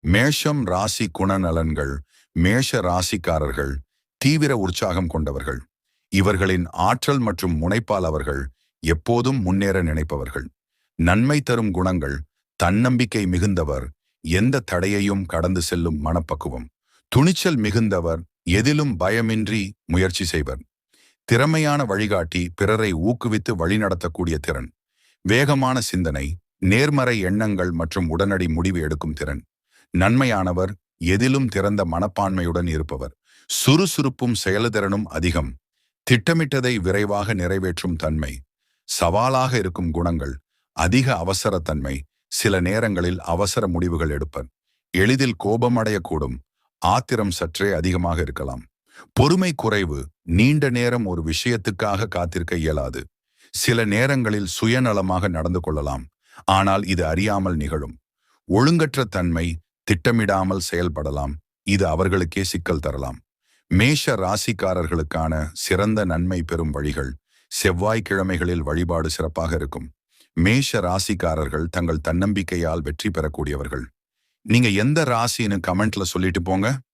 மேஷம் ராசி குணநலன்கள். மேஷ ராசிக்காரர்கள் தீவிர உற்சாகம் கொண்டவர்கள். இவர்களின் ஆற்றல் மற்றும் முனைப்பால் அவர்கள் எப்போதும் முன்னேற நினைப்பவர்கள். நன்மை தரும் குணங்கள்: தன்னம்பிக்கை மிகுந்தவர், எந்த தடையையும் கடந்து செல்லும் மனப்பக்குவம். துணிச்சல் மிகுந்தவர், எதிலும் பயமின்றி முயற்சி செய்வர். திறமையான வழிகாட்டி, பிறரை ஊக்குவித்து வழிநடத்தக்கூடிய திறன். வேகமான சிந்தனை, நேர்மறை எண்ணங்கள் மற்றும் உடனடி முடிவு எடுக்கும் திறன். நன்மையானவர், எதிலும் திறந்த மனப்பான்மையுடன் இருப்பவர். சுறுசுறுப்பும் செயலுதிறனும் அதிகம். திட்டமிட்டதை விரைவாக நிறைவேற்றும் தன்மை. சவாலாக இருக்கும் குணங்கள்: அதிக அவசரத்தன்மை, சில நேரங்களில் அவசர முடிவுகள் எடுப்பர். எளிதில் கோபமடையக்கூடும், ஆத்திரம் சற்றே அதிகமாக இருக்கலாம். பொறுமை குறைவு, நீண்ட நேரம் ஒரு விஷயத்துக்காக காத்திருக்க இயலாது. சில நேரங்களில் சுயநலமாக நடந்து கொள்ளலாம், ஆனால் இது அறியாமல் நிகழும். ஒழுங்கற்ற தன்மை, திட்டமிடாமல் செயல்படலாம், இது அவர்களுக்கே சிக்கல் தரலாம். மேஷ ராசிக்காரர்களுக்கான சிறந்த நன்மை பெறும் வழிகள்: செவ்வாய்க்கிழமைகளில் வழிபாடு சிறப்பாக இருக்கும். மேஷ ராசிக்காரர்கள் தங்கள் தன்னம்பிக்கையால் வெற்றி பெறக்கூடியவர்கள். நீங்க எந்த ராசின்னு கமெண்ட்ல சொல்லிட்டு போங்க.